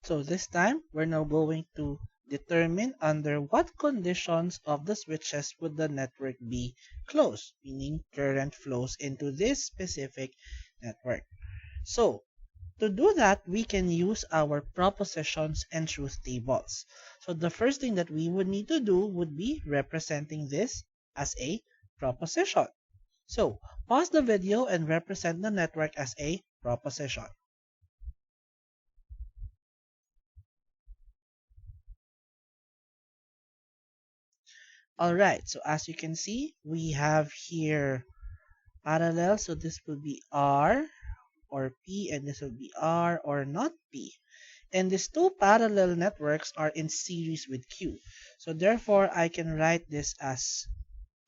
So this time, we're now going to determine under what conditions of the switches would the network be closed, meaning current flows into this specific network. So to do that, we can use our propositions and truth tables. So the first thing that we would need to do would be representing this as a proposition. So pause the video and represent the network as a proposition. Alright, so as you can see, we have here parallel. So this will be R or P, and this will be R or not P. And these two parallel networks are in series with Q. So therefore, I can write this as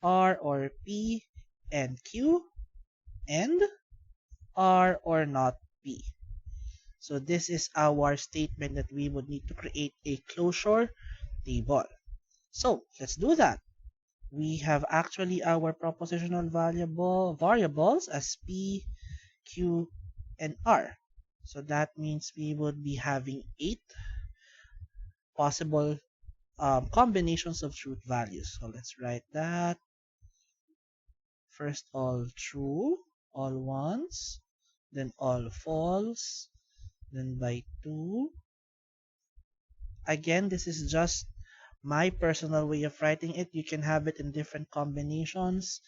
R or P and Q and R or not P. So this is our statement that we would need to create a closure table. So let's do that. We have actually our propositional variables as P, Q, and R. So that means we would be having 8 possible combinations of truth values. So let's write that. First, all true, all ones, then all false, then by 2. Again, this is just my personal way of writing it. You can have it in different combinations.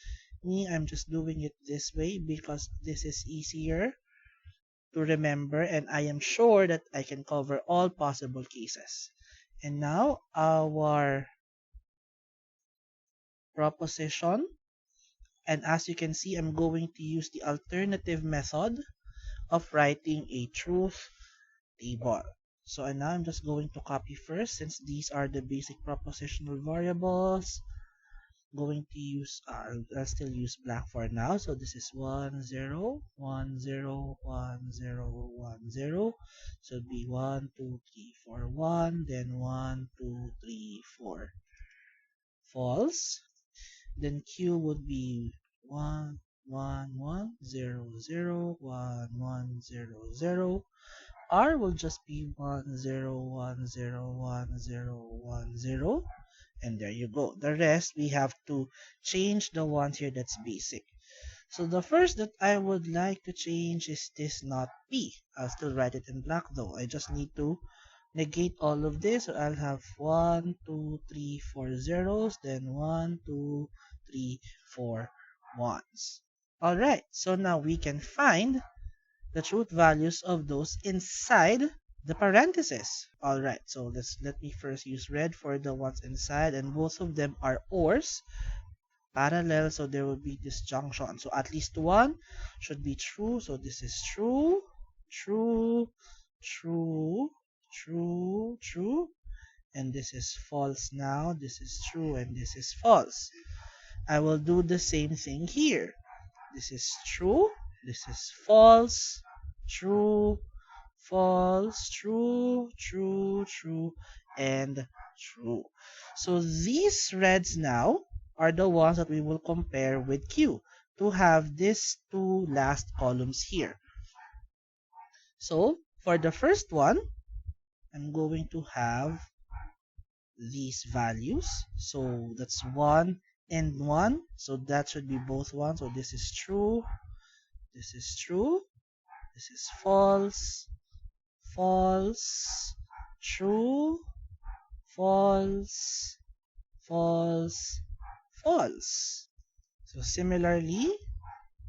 Me, I'm just doing it this way because this is easier to remember, and I am sure that I can cover all possible cases. And now our proposition, and as you can see, I'm going to use the alternative method of writing a truth table. So and now I'm just going to copy first, since these are the basic propositional variables. Going to use I'll still use black for now. So this is 1 0 1 0 1 0 1 0. So it'd be 1 2 3 4 1, then 1 2 3 4 false. Then Q would be 1 1 1 0 0 1 1 0 0. R will just be 1 0 1 0 1 0 1 0. And there you go. The rest, we have to change the ones here that's basic. So the first that I would like to change is this not P. I'll still write it in black though. I just need to negate all of this. So I'll have 1, 2, 3, 4 zeros, then 1, 2, 3, 4 ones. Alright, so now we can find the truth values of those inside the parentheses. Alright, so let me first use red for the ones inside, and both of them are ORs, parallel, so there will be disjunction. So at least one should be true. So this is true, true, true, true, true, and this is false now. This is true and this is false. I will do the same thing here. This is true, this is false, true, false, true, true, true, and true. So these reds now are the ones that we will compare with Q to have these two last columns here. So for the first one, I'm going to have these values. So that's 1 and 1. So that should be both 1. So this is true, this is true, this is false, false, true, false, false, false. So similarly,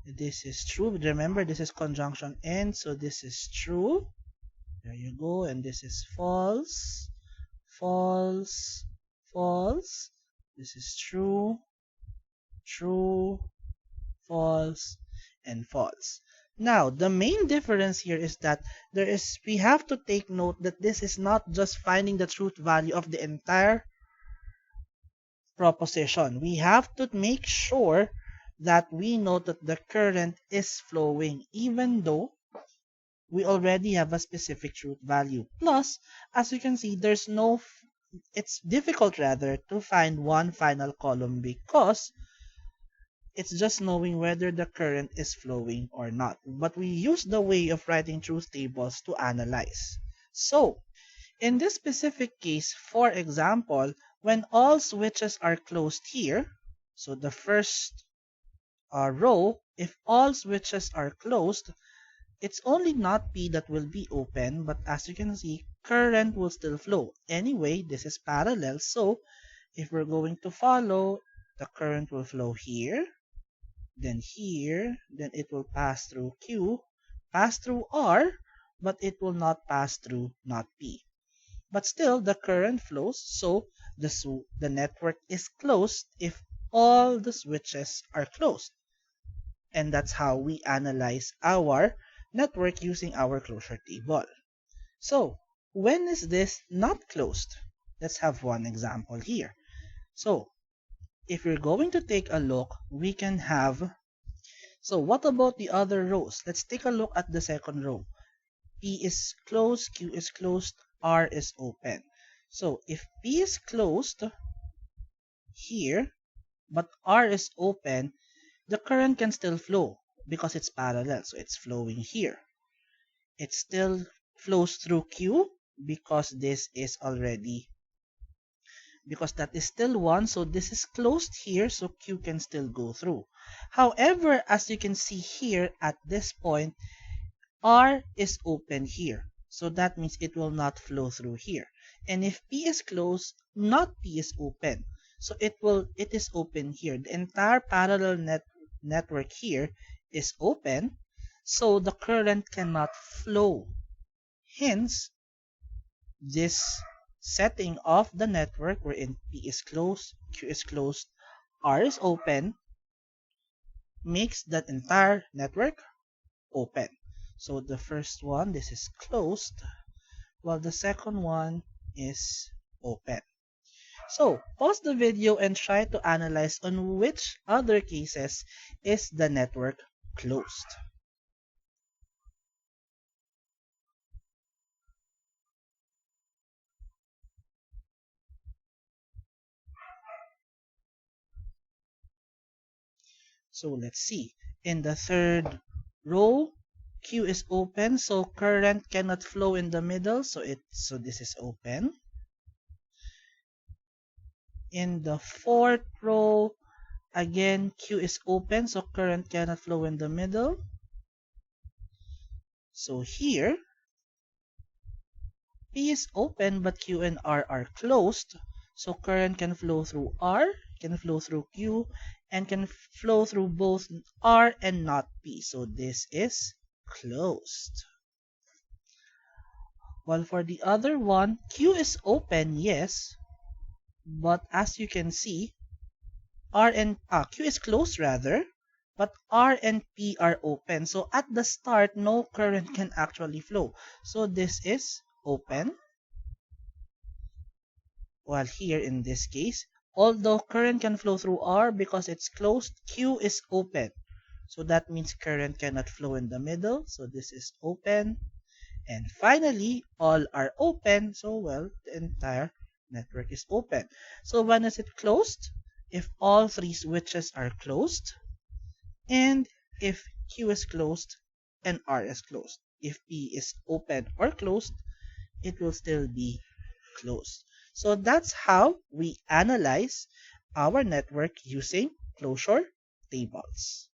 this is true. Remember, this is conjunction and, so this is true. There you go. And this is false, false, false. This is true, true, false, and false. Now, the main difference here is that we have to take note that this is not just finding the truth value of the entire proposition. We have to make sure that we know that the current is flowing, even though we already have a specific truth value. Plus, as you can see, it's difficult rather to find one final column because it's just knowing whether the current is flowing or not. But we use the way of writing truth tables to analyze. So, In this specific case, for example, when all switches are closed here, so the first row, if all switches are closed, it's only not P that will be open, but as you can see, current will still flow. Anyway, this is parallel, so if we're going to follow, the current will flow here, then it will pass through Q, pass through R, but it will not pass through not P. But still, the current flows, so the network is closed if all the switches are closed. And that's how we analyze our network using our closure table. So, when is this not closed? Let's have one example here. So, if we're going to take a look, we can have... So, what about the other rows? Let's take a look at the second row. P is closed, Q is closed, R is open. So, if P is closed here, but R is open, the current can still flow because it's parallel. So, it's flowing here. It still flows through Q because this is already, because that is still 1, so this is closed here, so Q can still go through. However, as you can see here at this point, R is open here, so that means it will not flow through here. And if P is closed, not P is open, so it is open here. The entire parallel network here is open, so the current cannot flow. Hence, this setting of the network wherein P is closed, Q is closed, R is open, makes that entire network open. So the first one, this is closed, while the second one is open. So pause the video and try to analyze on which other cases is the network closed. So let's see. In the third row, Q is open, so current cannot flow in the middle, so this is open. In the fourth row, again, Q is open, so current cannot flow in the middle. So here, P is open, but Q and R are closed, so current can flow through R, can flow through Q, and can flow through both R and not P. So this is closed. While for the other one, Q is open, yes, but as you can see, Q is closed rather, but R and P are open. So at the start, no current can actually flow. So this is open. While here in this case, although current can flow through R because it's closed, Q is open. So that means current cannot flow in the middle. So this is open. And finally, all are open. So, well, the entire network is open. So when is it closed? If all three switches are closed, and if Q is closed and R is closed. If P is open or closed, it will still be closed. So that's how we analyze our network using closure tables.